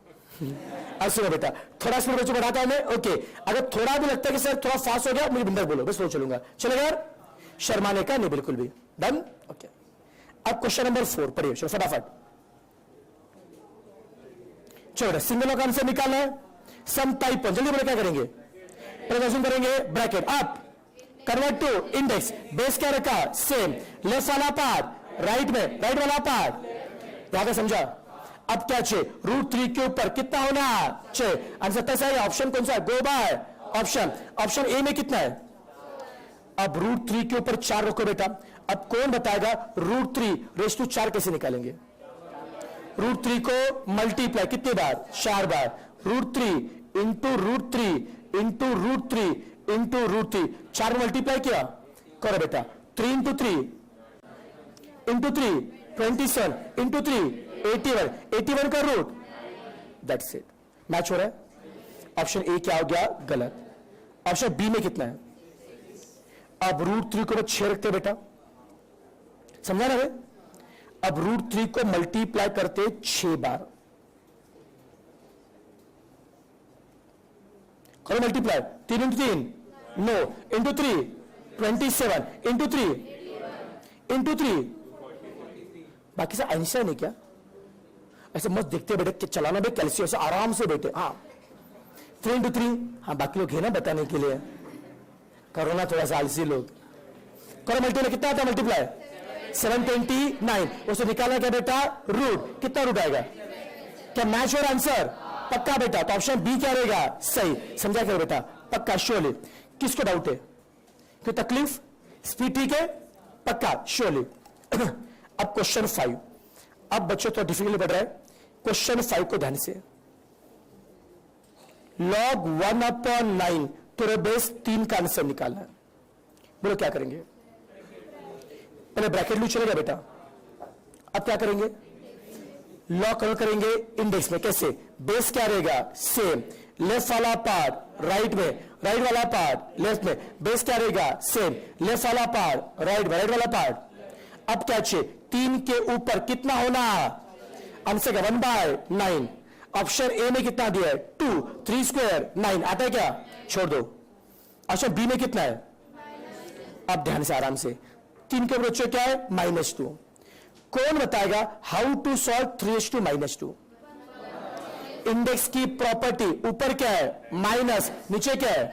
अब सुनो बेटा थोड़ा स्पीड बच्चों बढ़ाता हूं मैं। ओके अगर थोड़ा भी लगता है कि सर थोड़ा फास्ट हो गया, मुझे बिंदर बोलो, बस स्लो चलूंगा। चलेगा यार? शर्माने का नहीं बिल्कुल भी। डन? ओके अब क्वेश्चन नंबर 4 पढ़िए चलो फटाफट। चलो सिंगल लॉ का आंसर निकालना है। सम टाइप 1 जल्दी बोले क्या करेंगे? प्रदर्शन करेंगे bracket up convert to index. Base क्या रखा? सेम। लेफ्ट वाला पार्ट राइट में, राइट वाला पार्ट यहां का। समझा? अब क्या चाहिए? रूट 3 के ऊपर कितना होना चाहिए? आंसर कैसा है? ऑप्शन कौन सा है? गो बाय ऑप्शन। ऑप्शन ए में कितना है? अब रूट 3 के ऊपर 4 रखो बेटा। अब कौन बताएगा रूट 3/4 कैसे निकालेंगे? रूट 3 को मल्टीप्लाई कितनी बार? 4 बार। Root 3 into root 3 into root 3 into root 3 4 multiply किया करो बेटा। 3 इंटू 3 इंटू 3 27 इंटू 3 81 81 का रूट। That's it. मैच हो रहा है? ऑप्शन ए क्या हो गया? गलत। ऑप्शन बी में कितना है? अब रूट 3 को 6 रखते बेटा। समझा ना भाई? अब रूट 3 को मल्टीप्लाई करते 6 बार। करो मल्टीप्लाई। 3 इंटू 3 नो इंटू 3 27 इंटू 3 इंटू 3 बाकी सब आंसर नहीं क्या? ऐसे मस्त देखते बेटे कि चलाना भी कैल्सियम से आराम से बेटे। हाँ 3 into 3, हाँ बाकी लोग है ना बताने के लिए, कोरोना थोड़ा सा आलसी लोग। करो मल्टीप्लाई, कितना आता है मल्टीप्लाई 729, उसे निकालना क्या बेटा रूट, कितना रूट आएगा, क्या मैच और आंसर पक्का बेटा, तो ऑप्शन बी क्या रहेगा सही, समझा क्या बेटा पक्का श्योरली। किसको डाउट है, कोई तकलीफ, स्पीड ठीक है पक्का श्योरली। अब क्वेश्चन 5, अब बच्चों तो डिफिकल्ट बढ़ रहा है, क्वेश्चन 5 को ध्यान से, log 1/9 तो बेस 3 का आंसर निकालना है, बोलो क्या करेंगे, पहले ब्रैकेट लू चलेगा बेटा, अब क्या करेंगे लॉग करेंगे इंडेक्स में, कैसे बेस क्या रहेगा सेम, लेफ्ट वाला पार्ट राइट में, राइट वाला पार्ट लेफ्ट में, बेस क्या रहेगा सेम, लेफ्ट वाला पार्ट राइट में, राइट वाला पार्ट। अब क्या चाहिए 3 के ऊपर कितना होना, आंसर का 1/9, ऑप्शन ए में कितना दिया है 2, 3 स्क्वायर 9 आता है क्या, छोड़ दो। ऑप्शन बी में कितना है, अब ध्यान से आराम से, 3 के ऊपर बच्चों क्या है -2, कौन बताएगा हाउ टू सॉल्व 3:-2, इंडेक्स की प्रॉपर्टी, ऊपर क्या है माइनस, नीचे क्या है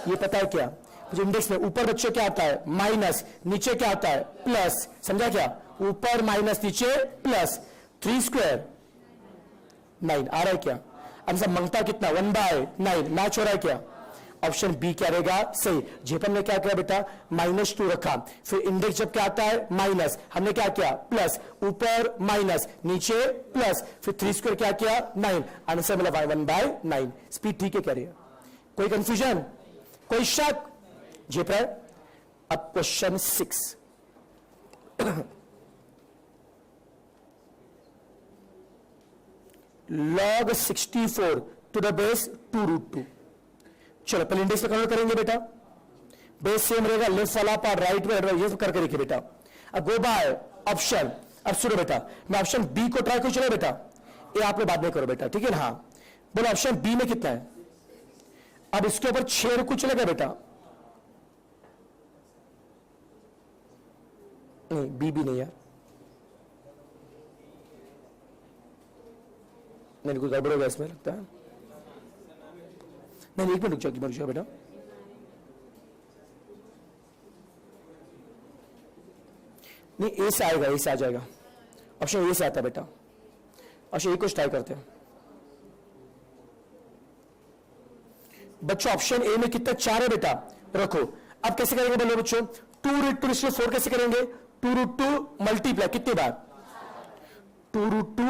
ये पता है क्या, इंडेक्स में ऊपर बच्चों क्या आता है माइनस, नीचे क्या आता है प्लस, समझा क्या, ऊपर माइनस नीचे प्लस, 3 स्क्वायर 9 आ रहा है क्या, आंसर मांगता कितना 1/9, मैच हो रहा है क्या, ऑप्शन बी क्या रहेगा सही। जेपन ने क्या किया बेटा -2 रखा, फिर इंडेक्स जब क्या आता है माइनस, हमने क्या किया प्लस, ऊपर माइनस नीचे प्लस, फिर 3 स्क्वायर क्या किया 9, आंसर मिला 1/9, स्पीड ठीक है कह रही है, कोई कंफ्यूजन कोई शक, जेपन। अब क्वेश्चन 6, log 64 टू द बेस 2√2, चलो पहले इंडेक्स में कन्वर्ट करेंगे बेटा, बेस सेम रहेगा, लेफ्ट वाला पार्ट राइट में, ये सब करके देखिए बेटा। अब गो बाय ऑप्शन, अब सुनो बेटा मैं ऑप्शन बी को ट्राई करूं, चलो बेटा ये आप लोग बाद में करो बेटा ठीक है ना, हाँ बोलो ऑप्शन बी में कितना है, अब इसके ऊपर 6 रुकू चलेगा बेटा, नहीं बी भी नहीं यार, नहीं कुछ गड़बड़ होगा इसमें लगता है, नहीं एक मिनट रुक जाओ बेटा, नहीं ए से आएगा, ए से आ जाएगा, ऑप्शन ए से आता है बेटा, ऑप्शन ए को ट्राई करते हैं बच्चों, ऑप्शन ए में कितना 4 है बेटा, रखो। अब कैसे करेंगे बोलो बच्चों, 2√2/4 कैसे करेंगे, 2√2 मल्टीप्लाई कितने बार, 2√2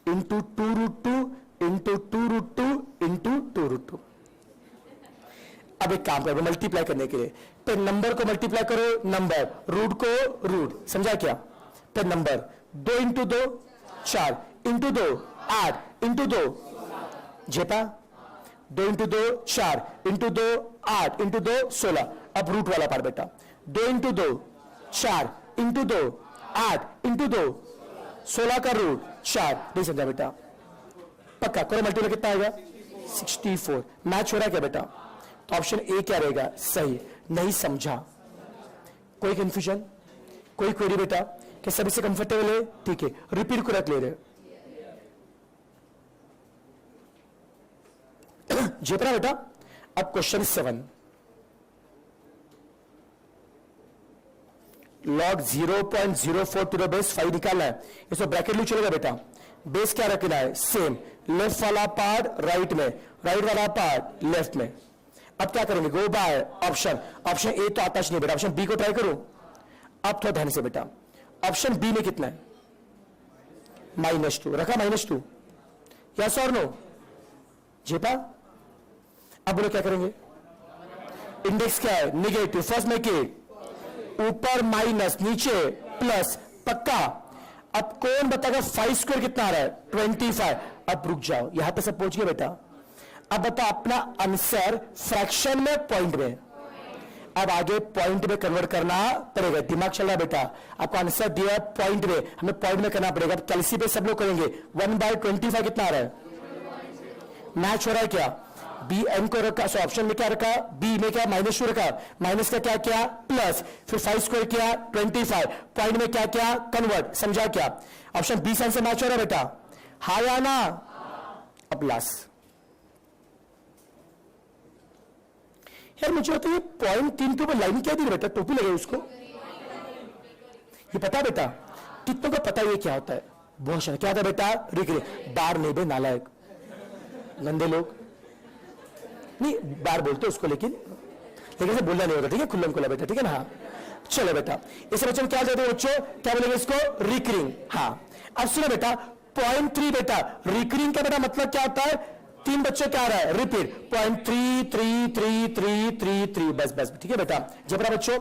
इंटू 2√2 इंटू 2√2 इंटू 2√2। अब एक काम करो मल्टीप्लाई करने के लिए, तो नंबर को मल्टीप्लाई करो नंबर, रूट को रूट, समझा क्या, तो number 2 into 2 4 into 2 8 into 2 जेपा, 2 into 2 4 into 2 8 into 2 16। अब रूट वाला पार्ट बेटा, 2 इंटू 2 4 इंटू 2 8 इंटू 2 16 का रूट 4, नहीं समझा बेटा, पक्का करो मल्टीप्लाई कितना आएगा 64, मैच हो रहा है क्या बेटा, तो ऑप्शन ए क्या रहेगा सही, नहीं समझा कोई कंफ्यूजन कोई क्वेरी बेटा, कि सभी से कंफर्टेबल है ठीक है, रिपीट को रख ले रहे जेपरा बेटा। अब question 7, log 0.04 to the base 5 निकालना है, इसको ब्रैकेट लू चलेगा बेटा, बेस क्या रखना है सेम, लेफ्ट वाला पार्ट राइट में, राइट वाला पार्ट लेफ्ट में। अब क्या करेंगे गो बाय ऑप्शन, ऑप्शन ए तो आता नहीं बेटा, ऑप्शन बी को ट्राई करो। अब थोड़ा ध्यान से बेटा, ऑप्शन बी में कितना है -2 रखा, -2 यस और नो जेपा। अब बोलो क्या करेंगे, इंडेक्स क्या है नेगेटिव, फर्स्ट में के ऊपर माइनस नीचे प्लस, पक्का। अब कौन बताएगा 5 स्क्वायर कितना आ रहा है 25। अब रुक जाओ, यहां पे सब पहुंच गए बेटा। अब बता अपना आंसर फ्रैक्शन में पॉइंट में, अब आगे पॉइंट में कन्वर्ट करना पड़ेगा, दिमाग चल रहा है बेटा, आपको आंसर दिया पॉइंट में, हमें पॉइंट में करना पड़ेगा। कैलसी पे सब लोग करेंगे, 1/25 कितना आ रहा है, मैच हो रहा है क्या, बी एन को रखा, सो ऑप्शन में क्या रखा, बी में क्या -2 रखा, माइनस का क्या किया प्लस, फिर 5 स्क्वायर किया 25, पॉइंट में क्या किया कन्वर्ट, समझा क्या, ऑप्शन बी से आंसर मैच हो रहा है बेटा। हा या ना? अब लास्ट यार मुझे होता है 0.3 के ऊपर लाइन क्या दी बेटा, टोपी लगे उसको, ये पता बेटा कितनों को पता ये क्या होता है? बहुत सारा क्या होता है बेटा? रिक्रिएट बार नहीं बे, नालायक गंदे लोग नहीं बार बोलते उसको, लेकिन से बोलना नहीं होता, ठीक है, खुल्लम खुला बेटा, ठीक है ना? हाँ चलो बेटा, इस बच्चों क्या कहते हैं बच्चों, क्या बोलेंगे इसको? रिकरिंग। हाँ अब सुनो बेटा 0.3 बेटा रिकरिंग का बेटा मतलब क्या होता है? 3 बच्चों क्या आ रहा है? रिपीट 0.3333333 बस बस, ठीक है बेटा। जब बच्चों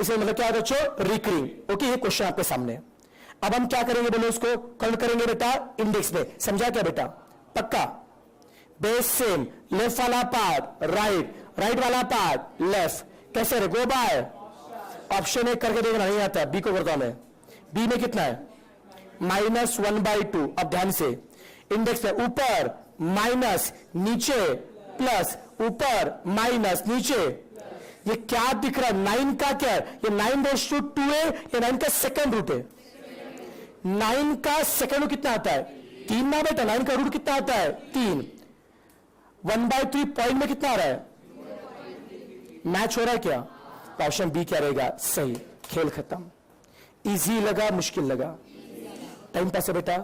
इसमें मतलब क्या है बच्चों? रिकरिंग। ओके, ये क्वेश्चन आपके सामने। अब हम क्या करेंगे बोलो, उसको कन्वर्ट करेंगे बेटा इंडेक्स में। समझा क्या बेटा? पक्का? बेस सेम, लेफ्ट वाला पार्ट राइट, राइट वाला पार्ट लेफ्ट, कैसे रे? गो बाय ऑप्शन ए करके देखना, नहीं आता। बी को करता हूं मैं। बी में कितना है? -1/2। अब ध्यान से इंडेक्स में ऊपर माइनस नीचे प्लस, ऊपर माइनस नीचे, ये क्या दिख रहा है? 9 का क्या है? ये 9/2 है, ये 9 का सेकंड रूट है। 9 का सेकंड रूट कितना आता है? 3 ना बेटा। 9 का रूट कितना आता है? 3। 1/3 पॉइंट में कितना आ रहा है? मैच हो रहा है क्या? तो ऑप्शन बी क्या रहेगा? सही। खेल खत्म। इजी लगा मुश्किल लगा? टाइम पास है बेटा?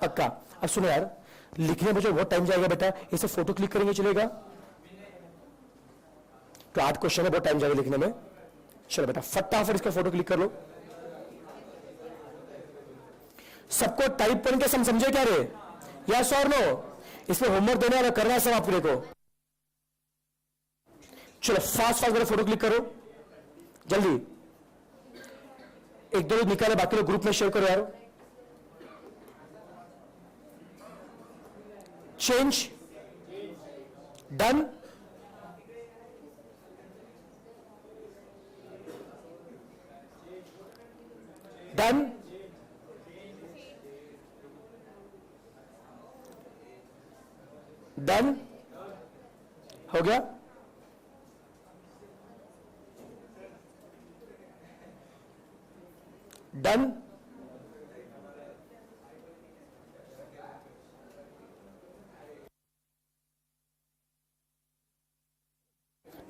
पक्का? अब सुनो यार, लिखने में जो बहुत टाइम जाएगा बेटा, इसे फोटो क्लिक करेंगे चलेगा? तो 8 क्वेश्चन है, बहुत टाइम जाएगा लिखने में। चलो बेटा फटाफट इसका फोटो क्लिक कर लो। सबको टाइप करके समझे क्या रे? यस और नो? इसमें होमवर्क देने वाला करना है सब आपको को। चलो फास्ट फास्ट फोटो क्लिक करो जल्दी। एक दो लोग निकाले, बाकी लोग ग्रुप में शेयर करो यार। Change done. डन। डन हो गया। डन।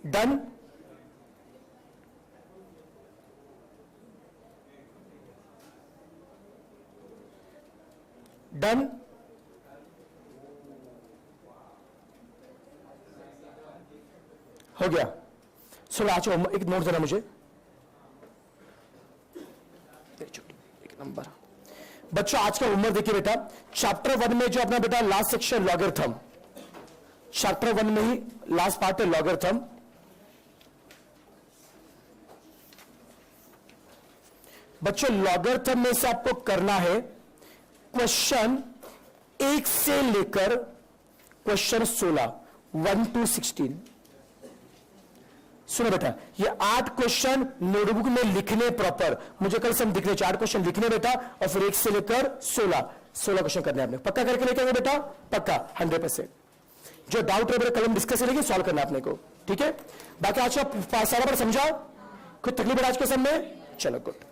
डन। डन। हो गया। चलो आज एक नोट देना मुझे, एक नंबर। बच्चों आज का होमवर्क देखिए बेटा, चैप्टर 1 में जो अपना बेटा लास्ट सेक्शन लॉगरिथम, चैप्टर 1 में ही लास्ट पार्ट है लॉगरिथम। बच्चों लॉगरिथम में से आपको करना है क्वेश्चन 1 से लेकर क्वेश्चन 16, 1 to 16। सुनो बेटा, ये 8 क्वेश्चन नोटबुक में लिखने प्रॉपर, मुझे कल से हम दिखने 4 क्वेश्चन लिखने बेटा, और फिर 1 से लेकर 16 क्वेश्चन करने आपने। पक्का करके लेके आएंगे बेटा? पक्का 100%। जो डाउट है मेरे कल हम डिस्कस करेंगे, सॉल्व करना आपने को, ठीक है? बाकी आज का सारा बार समझा? कोई तकलीफ है आज के समय? चलो गुड।